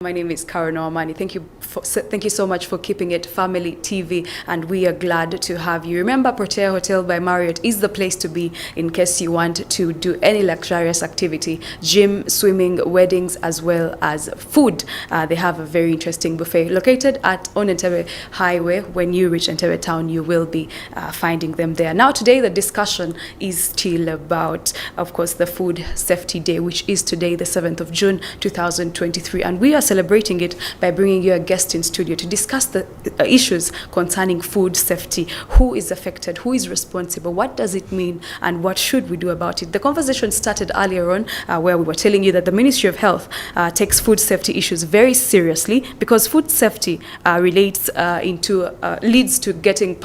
My name is Karen Normani. Thank you so much for keeping it Family TV, and we are glad to have you. Remember, Protea Hotel by Marriott is the place to be in case you want to do any luxurious activity, gym, swimming, weddings, as well as food. They have a very interesting buffet located on Entebbe Highway. When you reach Entebbe town, you will be finding them there. Now, today the discussion is still about, of course, the Food Safety Day, which is today, the 7th of June, 2023, and we are celebrating it by bringing you a guest in studio to discuss the issues concerning food safety. Who is affected? Who is responsible? What does it mean? And what should we do about it? The conversation started earlier on where we were telling you that the Ministry of Health takes food safety issues very seriously, because food safety leads to getting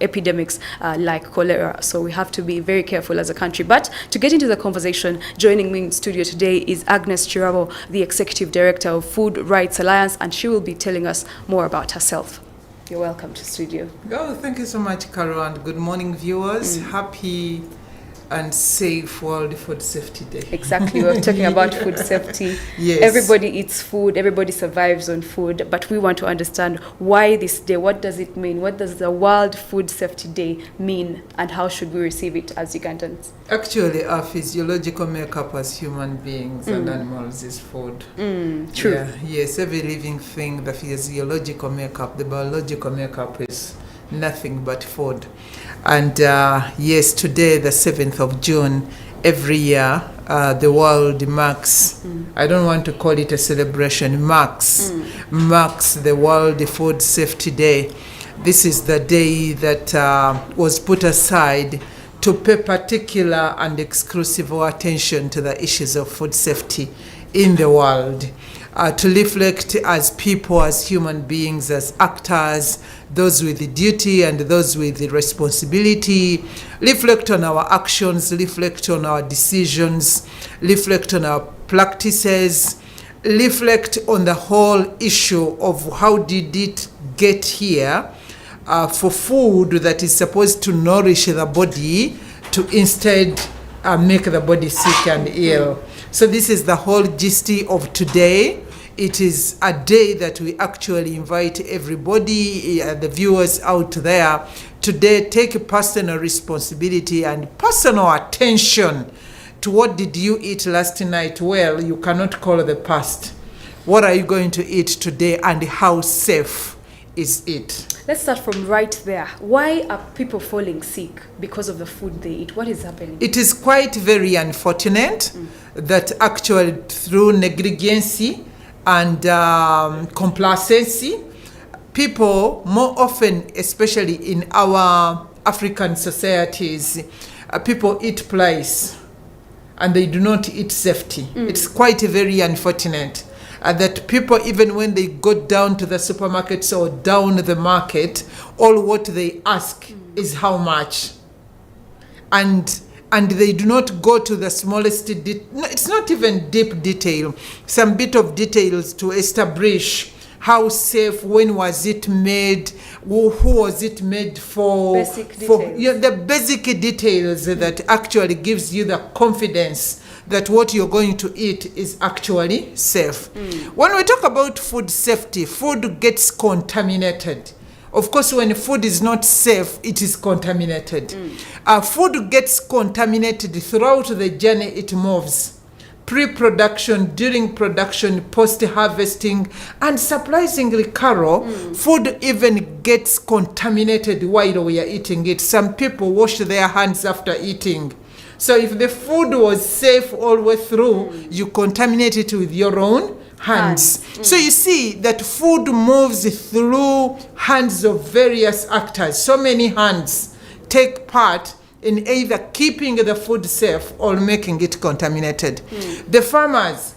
epidemics like cholera. So we have to be very careful as a country. But to get into the conversation, joining me in studio today is Agnes Kirabo, the Executive Director of Food Rights Alliance, and she will be telling us more about herself. You're welcome to studio. Oh, thank you so much, Carol, and good morning, viewers. Happy and safe World Food Safety Day. Exactly, we're talking about food safety. Yes. Everybody eats food, everybody survives on food, but we want to understand why this day, what does it mean, what does the World Food Safety Day mean, and how should we receive it as Ugandans? Actually, our physiological makeup as human beings and animals is food. True. Yeah, yes, every living thing, the physiological makeup, the biological makeup is nothing but food. And yes, today, the 7th of June, every year, the world marks, I don't want to call it a celebration, marks the World Food Safety Day. This is the day that was put aside to pay particular and exclusive attention to the issues of food safety in the world. To reflect as people, as human beings, as actors, those with the duty and those with the responsibility, reflect on our actions, reflect on our decisions, reflect on our practices, reflect on the whole issue of how did it get here for food that is supposed to nourish the body to instead make the body sick and ill. So this is the whole gist of today. It is a day that we actually invite everybody, the viewers out there, today take personal responsibility and personal attention to what did you eat last night. Well, you cannot call the past. What are you going to eat today, and how safe is it? Let's start from right there. Why are people falling sick because of the food they eat? What is happening? It is quite very unfortunate that actually through negligence and complacency, people more often, especially in our African societies, people eat price and they do not eat safety. It's quite very unfortunate that people, even when they go down to the supermarkets or down the market, all what they ask is how much. And they do not go to the smallest it's not even deep detail, some bit of details to establish how safe, when was it made, who was it made for. Basic details. The basic details that actually gives you the confidence that what you're going to eat is actually safe. When we talk about food safety, food gets contaminated. Of course, when food is not safe, it is contaminated. Food gets contaminated throughout the journey it moves. Pre-production, during production, post-harvesting, and surprisingly, Carol, food even gets contaminated while we are eating it. Some people wash their hands after eating. So if the food was safe all the way through, you contaminate it with your own hands. So you see that food moves through hands of various actors. So many hands take part in either keeping the food safe or making it contaminated. The farmers,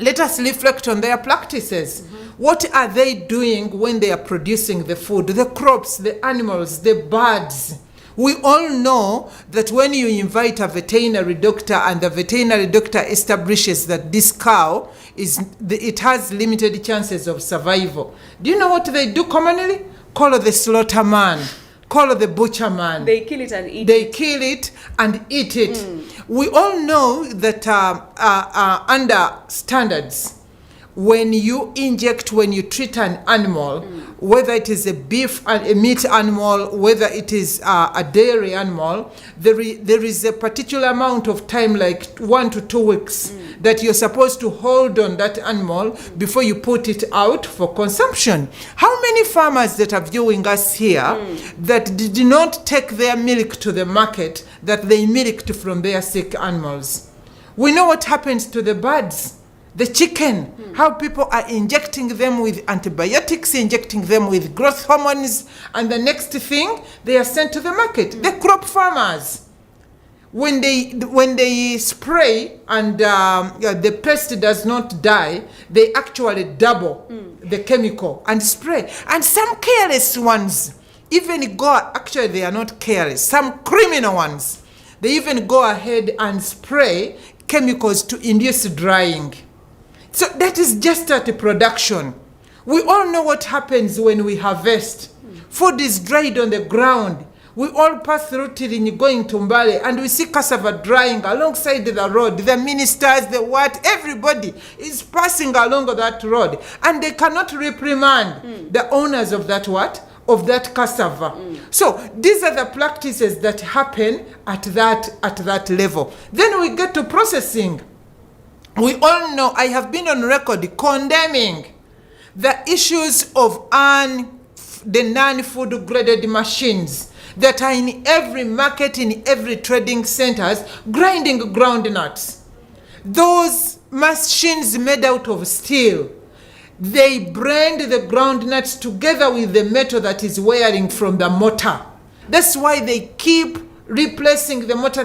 let us reflect on their practices. What are they doing when they are producing the food? The crops, the animals, the birds. We all know that when you invite a veterinary doctor and the veterinary doctor establishes that this cow it has limited chances of survival, do you know what they do commonly? Call the slaughter man, call the butcher man. They kill it and eat it. They kill it and eat it. We all know that under standards, when you treat an animal, whether it is a meat animal, whether it is a dairy animal, there is a particular amount of time, like 1 to 2 weeks, that you're supposed to hold on that animal before you put it out for consumption. How many farmers that are viewing us here that did not take their milk to the market, that they milked from their sick animals? We know what happens to the birds, the chicken, how people are injecting them with antibiotics, injecting them with growth hormones, and the next thing, they are sent to the market. The crop farmers, when they spray and the pest does not die, they actually double the chemical and spray. And some careless ones even actually they are not careless, some criminal ones, they even go ahead and spray chemicals to induce drying. So that is just at the production. We all know what happens when we harvest. Food is dried on the ground. We all pass through Tirini going to Mbale, and we see cassava drying alongside the road. The ministers, everybody is passing along that road. And they cannot reprimand the owners of that of that cassava. So these are the practices that happen at that level. Then we get to processing. We all know, I have been on record condemning the issues of the non-food graded machines that are in every market, in every trading centers, grinding groundnuts. Those machines made out of steel, they blend the groundnuts together with the metal that is wearing from the motor. That's why they keep replacing the motor,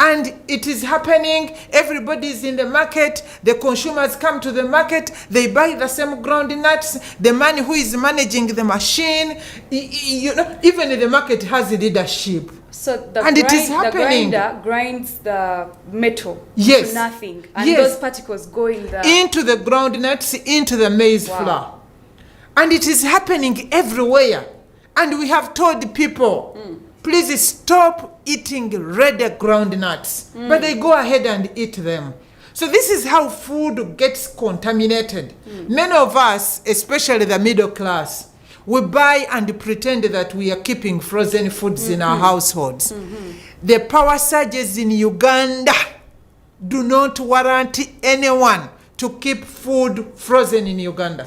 And it is happening, everybody is in the market, the consumers come to the market, they buy the same groundnuts, the man who is managing the machine, even the market has leadership. So the grinder grinds the metal to nothing, and those particles go into the groundnuts, into the maize flour. And it is happening everywhere. And we have told people, please stop eating red groundnuts. But they go ahead and eat them. So this is how food gets contaminated. Many of us, especially the middle class, we buy and pretend that we are keeping frozen foods in our households. The power surges in Uganda do not warrant anyone to keep food frozen in Uganda.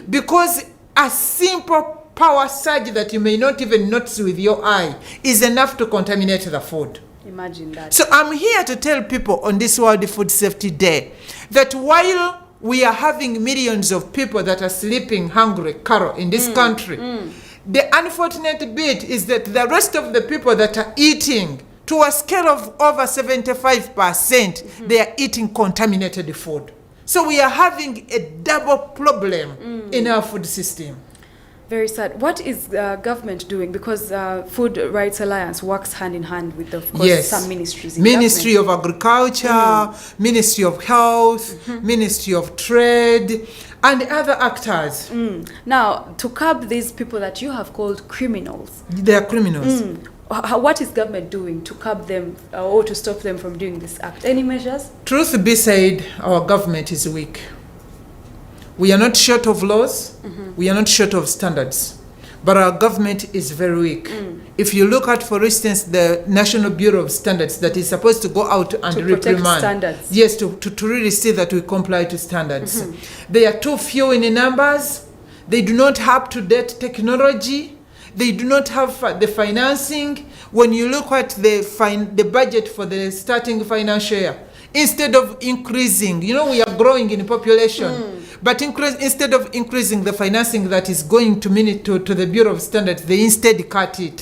Because a simple power surge that you may not even notice with your eye is enough to contaminate the food. Imagine that. So I'm here to tell people on this World Food Safety Day that while we are having millions of people that are sleeping hungry, Carol, in this country, the unfortunate bit is that the rest of the people that are eating, to a scale of over 75%, they are eating contaminated food. So we are having a double problem in our food system. Very sad. What is government doing? Because Food Rights Alliance works hand in hand with, of course, some ministries. Ministry of Agriculture, Ministry of Health, Ministry of Trade, and other actors. Now, to curb these people that you have called criminals. They are criminals. What is government doing to curb them or to stop them from doing this act? Any measures? Truth be said, our government is weak. We are not short of laws, we are not short of standards, but our government is very weak. If you look at, for instance, the National Bureau of Standards that is supposed to go out and reprimand. Standards. Yes, to really see that we comply to standards. They are too few in numbers, they do not have up-to-date technology, they do not have the financing. When you look at the budget for the starting financial year, instead of increasing, we are growing in population, but instead of increasing the financing that is going to the Bureau of Standards, they instead cut it.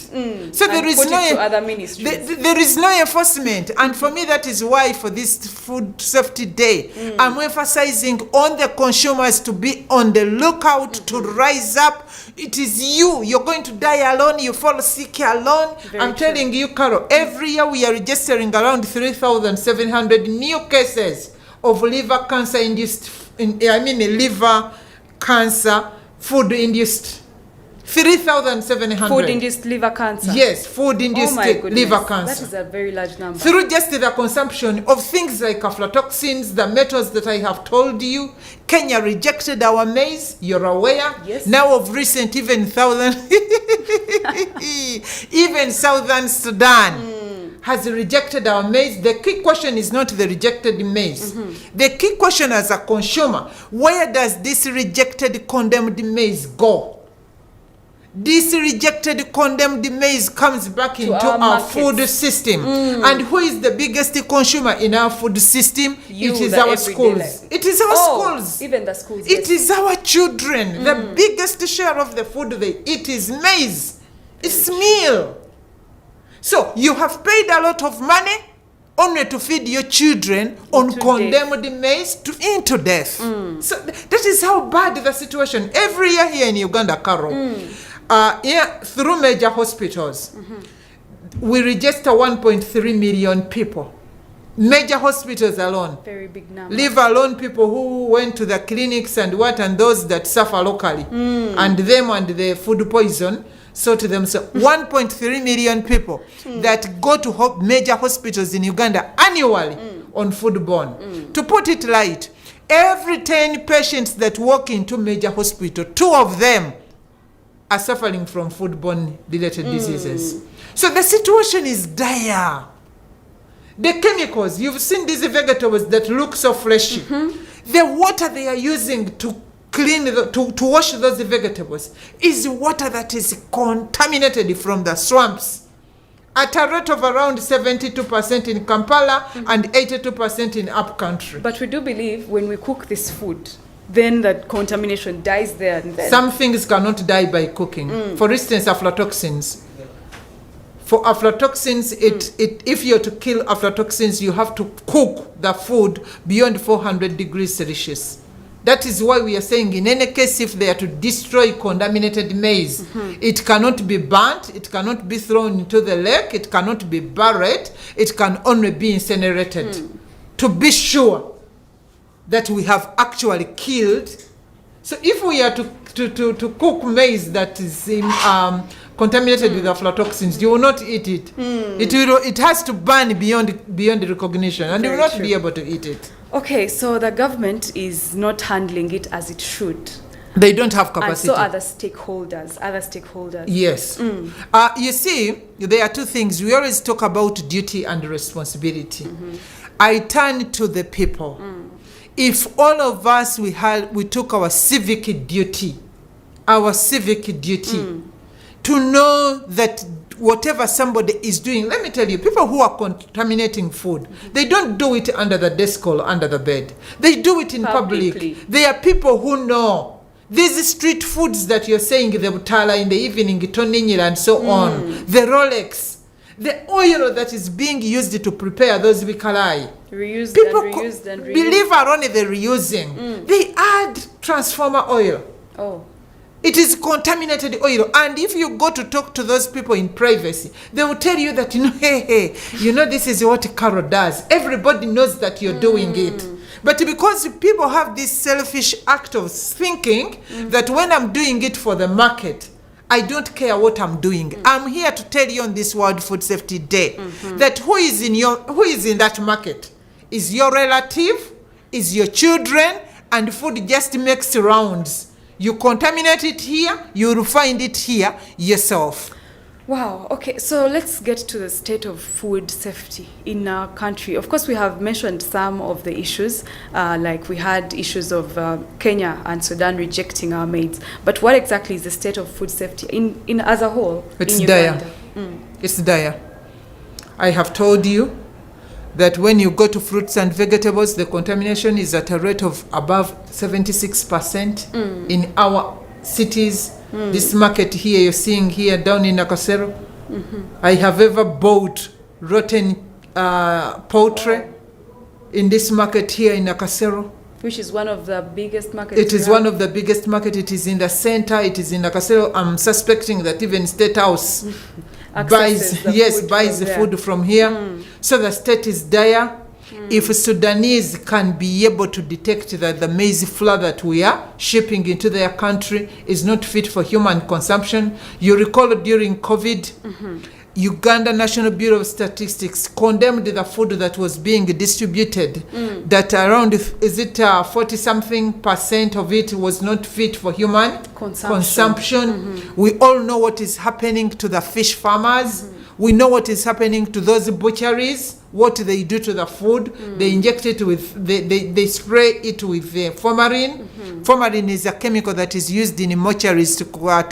So there is no enforcement. And for me, that is why for this Food Safety Day, I'm emphasizing on the consumers to be on the lookout, to rise up. It is you're going to die alone, you fall sick alone. I'm telling you, Carol, every year we are registering around 3,700 new cases of liver cancer food-induced. 3,700. Food-induced liver cancer. Yes, food-induced liver cancer. That is a very large number. Through just the consumption of things like aflatoxins, the metals that I have told you. Kenya rejected our maize, you're aware. Yes. Now of recent, even Southern Sudan has rejected our maize. The key question is not the rejected maize. The key question as a consumer, where does this rejected, condemned maize go? This rejected, condemned maize comes back into our food system. And who is the biggest consumer in our food system? It is our schools. It is our schools. Even the schools. It is our children. The biggest share of the food they eat is maize. It's meal. So you have paid a lot of money only to feed your children on condemned maize into death. So that is how bad the situation. Every year here in Uganda, Carol, through major hospitals, we register 1.3 million people. Major hospitals alone. Very big number. Leave alone people who went to the clinics and those that suffer locally. And them and the food poison. So to themselves, 1.3 million people that go to major hospitals in Uganda annually on foodborne. To put it light, every 10 patients that walk into major hospital, 2 of them are suffering from foodborne related diseases. So the situation is dire. The chemicals, you've seen these vegetables that look so fleshy. The water they are using to clean, to wash those vegetables is water that is contaminated from the swamps at a rate of around 72% in Kampala and 82% in upcountry. But we do believe when we cook this food, then that contamination dies there. And then some things cannot die by cooking. For instance, aflatoxins. For aflatoxins, if you're to kill aflatoxins, you have to cook the food beyond 400 degrees Celsius. That is why we are saying in any case, if they are to destroy contaminated maize, it cannot be burnt, it cannot be thrown into the lake, it cannot be buried, it can only be incinerated. To be sure that we have actually killed. So if we are to cook maize that is contaminated with aflatoxins, you will not eat it. It has to burn beyond recognition, and you will not be able to eat it. Okay, so the government is not handling it as it should. They don't have capacity. And so other stakeholders. Yes. You see, there are two things. We always talk about duty and responsibility. I turn to the people. If all of us, we took our civic duty to know that whatever somebody is doing, let me tell you, people who are contaminating food, they don't do it under the desk or under the bed. They do it in public. They are people who know. These street foods that you're saying, the butala in the evening, toninyira and so on, the Rolex, the oil that is being used to prepare those bikalai. People believe are only the reusing. They add transformer oil. It is contaminated oil. And if you go to talk to those people in privacy, they will tell you that, hey, this is what Carol does. Everybody knows that you're doing it. But because people have this selfish act of thinking that when I'm doing it for the market, I don't care what I'm doing. I'm here to tell you on this World Food Safety Day that who is in that market? Is your relative? Is your children? And food just makes rounds. You contaminate it here, you will find it here yourself. Wow. Okay, so let's get to the state of food safety in our country. Of course, we have mentioned some of the issues, like we had issues of Kenya and Sudan rejecting our maize. But what exactly is the state of food safety in as a whole? It's dire. It's dire. I have told you that when you go to fruits and vegetables, the contamination is at a rate of above 76% in our cities. This market here you're seeing here down in Nakasero, I have ever bought rotten poultry in this market here in Nakasero. Which is one of the biggest markets. It is one of the biggest markets. It is in the center. It is in Nakasero. I'm suspecting that even State House buys the food from here. So the state is dire. If Sudanese can be able to detect that the maize flour that we are shipping into their country is not fit for human consumption, you recall during COVID, Uganda National Bureau of Statistics condemned the food that was being distributed, that around, 40-something% of it was not fit for human consumption. We all know what is happening to the fish farmers. We know what is happening to those butcheries, what they do to the food. They inject it with, they spray it with formalin. Formalin is a chemical that is used in mortuaries to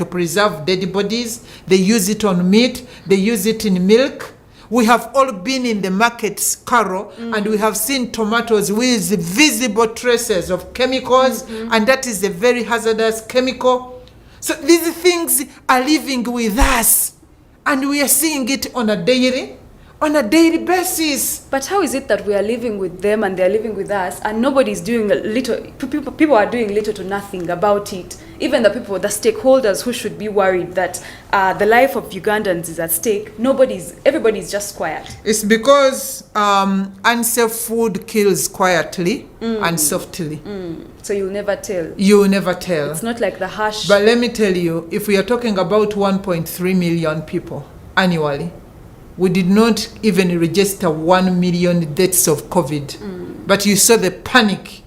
preserve dead bodies. They use it on meat. They use it in milk. We have all been in the markets, Carol, and we have seen tomatoes with visible traces of chemicals, and that is a very hazardous chemical. So these things are living with us, and we are seeing it on a daily basis. But how is it that we are living with them and they are living with us, and nobody's doing a little? People are doing little to nothing about it. Even the people, the stakeholders who should be worried that the life of Ugandans is at stake, everybody's just quiet. It's because unsafe food kills quietly and softly. So you'll never tell. You'll never tell. It's not like the harsh. But let me tell you, if we are talking about 1.3 million people annually, we did not even register 1 million deaths of COVID. But you saw the panic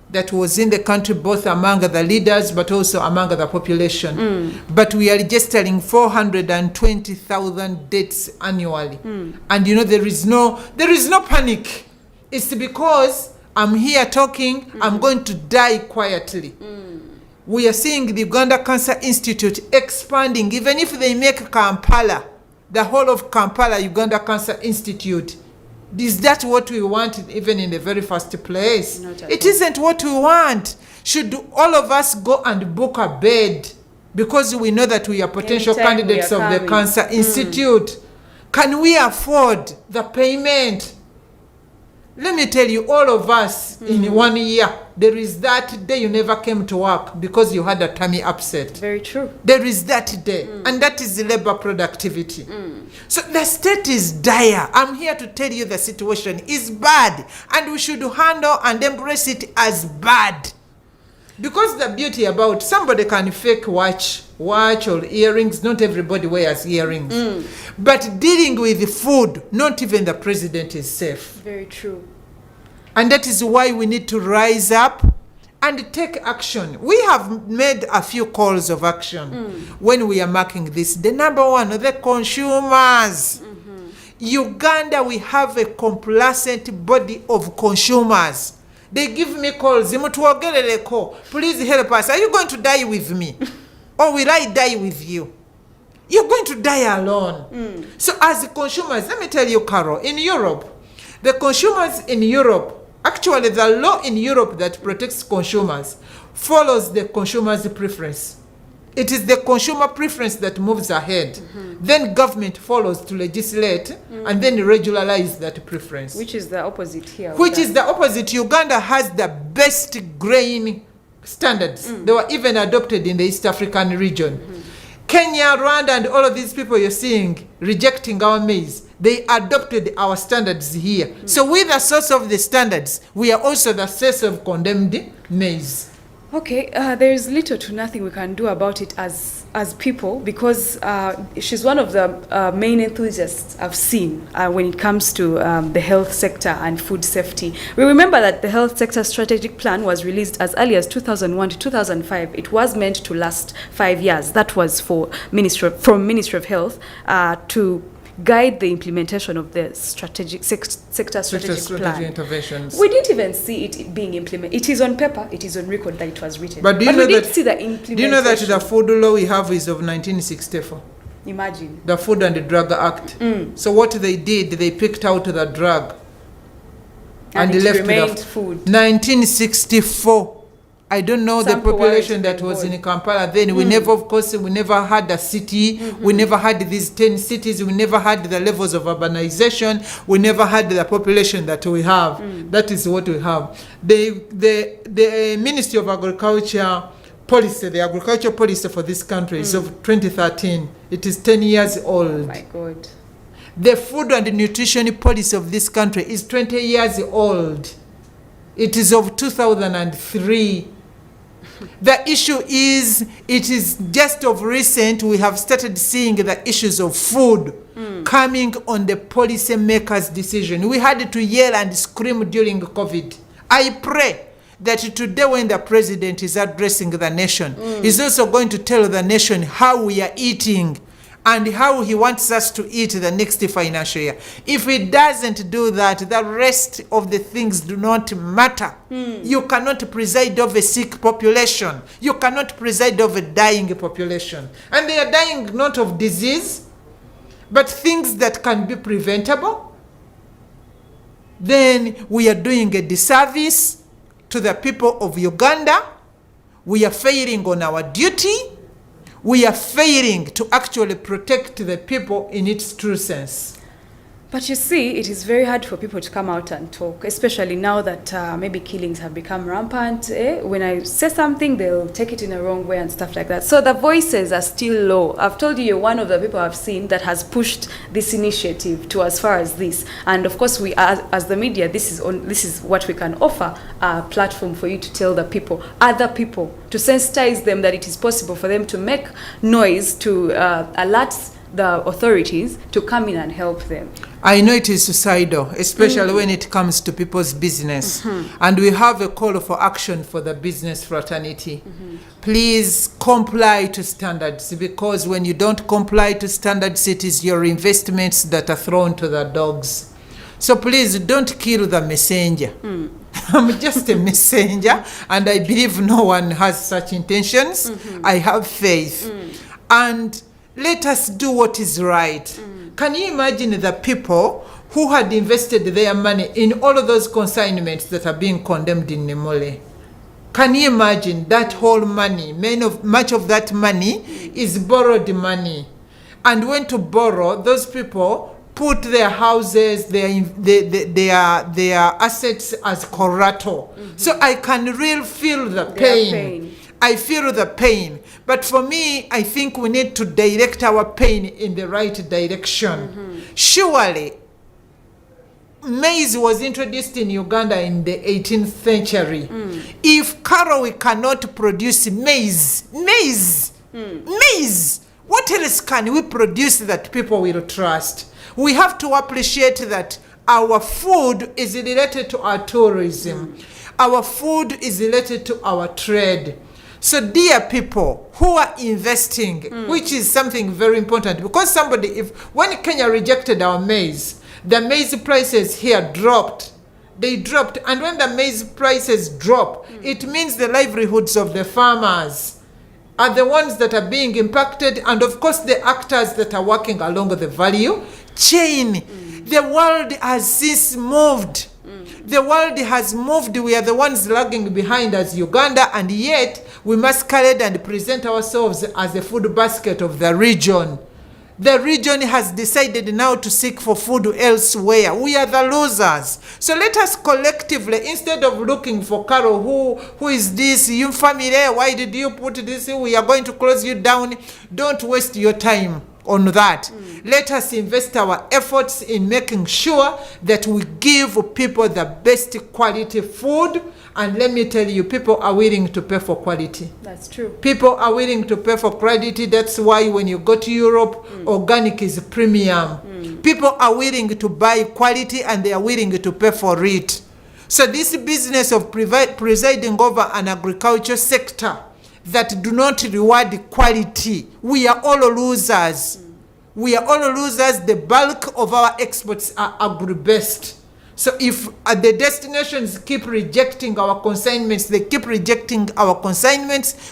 that was in the country, both among the leaders but also among the population. But we are registering 420,000 deaths annually. And you know, there is no panic. It's because I'm here talking, I'm going to die quietly. We are seeing the Uganda Cancer Institute expanding, even if they make Kampala, the whole of Kampala, Uganda Cancer Institute. Is that what we want even in the very first place? It isn't what we want. Should all of us go and book a bed because we know that we are potential candidates of the Cancer Institute? Can we afford the payment? Let me tell you, all of us in 1 year, there is that day you never came to work because you had a tummy upset. Very true. There is that day, and that is labor productivity. So the state is dire. I'm here to tell you the situation is bad, and we should handle and embrace it as bad. Because the beauty about somebody can fake watch or earrings, not everybody wears earrings. But dealing with food, not even the president is safe. Very true. And that is why we need to rise up and take action. We have made a few calls of action when we are marking this. The number one, the consumers. Uganda, we have a complacent body of consumers. They give me calls. Please help us. Are you going to die with me? Or will I die with you? You're going to die alone. So as consumers, let me tell you, Carol, in Europe, the consumers in Europe, actually the law in Europe that protects consumers follows the consumer's preference. It is the consumer preference that moves ahead. Then government follows to legislate and then regularize that preference. Which is the opposite here. Which is the opposite. Uganda has the best grain standards. They were even adopted in the East African region. Kenya, Rwanda, and all of these people you're seeing rejecting our maize, they adopted our standards here. So we're the source of the standards. We are also the source of condemned maize. Okay, there is little to nothing we can do about it as people, because she's one of the main enthusiasts I've seen when it comes to the health sector and food safety. We remember that the health sector strategic plan was released as early as 2001 to 2005. It was meant to last 5 years. That was from Ministry of Health to guide the implementation of the strategic sector strategic plan. Interventions. We didn't even see it being implemented. It is on paper, it is on record that it was written. But we didn't see the implementation. Do you know that the food law we have is of 1964? Imagine. The Food and Drug Act. So what they did, they picked out the drug and it left remained the food. 1964. I don't know the population that was in Kampala then. We never, of course, we never had a city. We never had these 10 cities. We never had the levels of urbanization. We never had the population that we have. That is what we have. The Ministry of Agriculture policy, the agriculture policy for this country is of 2013. It is 10 years old. Oh my God. The food and nutrition policy of this country is 20 years old. It is of 2003. The issue is, it is just of recent we have started seeing the issues of food coming on the policy makers' decision. We had to yell and scream during COVID. I pray that today when the president is addressing the nation, he's also going to tell the nation how we are eating and how he wants us to eat the next financial year. If he doesn't do that, the rest of the things do not matter. You cannot preside over a sick population. You cannot preside over a dying population. And they are dying not of disease, but things that can be preventable. Then we are doing a disservice to the people of Uganda. We are failing on our duty. We are failing to actually protect the people in its true sense. But you see, it is very hard for people to come out and talk, especially now that maybe killings have become rampant. When I say something, they'll take it in a wrong way and stuff like that. So the voices are still low. I've told you, you're one of the people I've seen that has pushed this initiative to as far as this. And of course, we as the media, this is what we can offer, a platform for you to tell the people, other people, to sensitize them that it is possible for them to make noise, to alert the authorities to come in and help them. I know it is suicidal, especially when it comes to people's business. And we have a call for action for the business fraternity. Please comply to standards, because when you don't comply to standards, it is your investments that are thrown to the dogs. So please don't kill the messenger. I'm just a messenger, and I believe no one has such intentions. I have faith. And let us do what is right. Can you imagine the people who had invested their money in all of those consignments that are being condemned in Nemole? Can you imagine that whole money? Much of that money is borrowed money. And when to borrow, those people put their houses, their assets as collateral. So I can really feel the pain. I feel the pain. But for me, I think we need to direct our pain in the right direction. Surely, maize was introduced in Uganda in the 18th century. If Karawi cannot produce maize, what else can we produce that people will trust? We have to appreciate that our food is related to our tourism. Our food is related to our trade. So dear people who are investing, which is something very important, because when Kenya rejected our maize, the maize prices here dropped. They dropped. And when the maize prices drop, it means the livelihoods of the farmers are the ones that are being impacted. And of course, the actors that are working along the value chain. The world has since moved. The world has moved. We are the ones lagging behind as Uganda, and yet we masquerade and present ourselves as a food basket of the region. The region has decided now to seek for food elsewhere. We are the losers. So let us collectively, instead of looking for Carol, who is this, you family, why did you put this, we are going to close you down. Don't waste your time on that. Let us invest our efforts in making sure that we give people the best quality food. And let me tell you, people are willing to pay for quality. That's true. People are willing to pay for quality. That's why when you go to Europe, organic is premium. People are willing to buy quality, and they are willing to pay for it. So this business of presiding over an agriculture sector that do not reward quality, we are all losers. We are all losers. The bulk of our exports are agri-based. So if the destinations keep rejecting our consignments,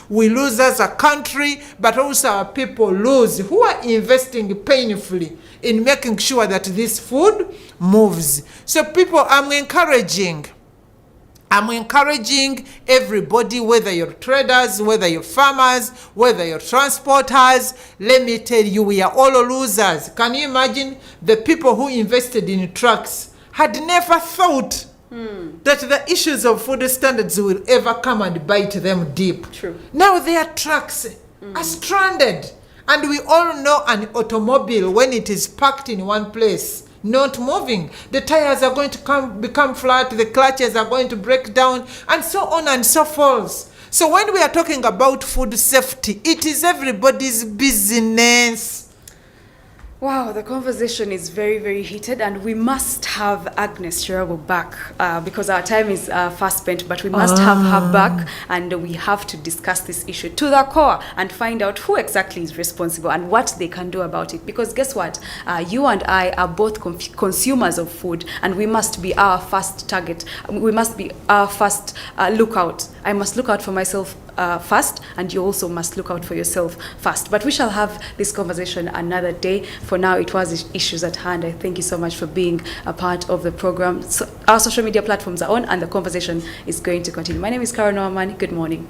we lose as a country, but also our people lose, who are investing painfully in making sure that this food moves. So people, I'm encouraging everybody, whether you're traders, whether you're farmers, whether you're transporters, let me tell you, we are all losers. Can you imagine the people who invested in trucks had never thought that the issues of food standards will ever come and bite them deep. True. Now their trucks are stranded. And we all know an automobile, when it is parked in one place, not moving, the tires are going to become flat, the clutches are going to break down, and so on and so forth. So when we are talking about food safety, it is everybody's business. Wow, the conversation is very, very heated, and we must have Agnes Kirabo back because our time is fast spent, but we must have her back, and we have to discuss this issue to the core and find out who exactly is responsible and what they can do about it. Because guess what? You and I are both consumers of food, and we must be our first target. We must be our first lookout. I must look out for myself first, and you also must look out for yourself first. But we shall have this conversation another day. For now, it was issues at hand. I thank you so much for being a part of the program. So our social media platforms are on, and the conversation is going to continue. My name is Karen Noamani. Good morning.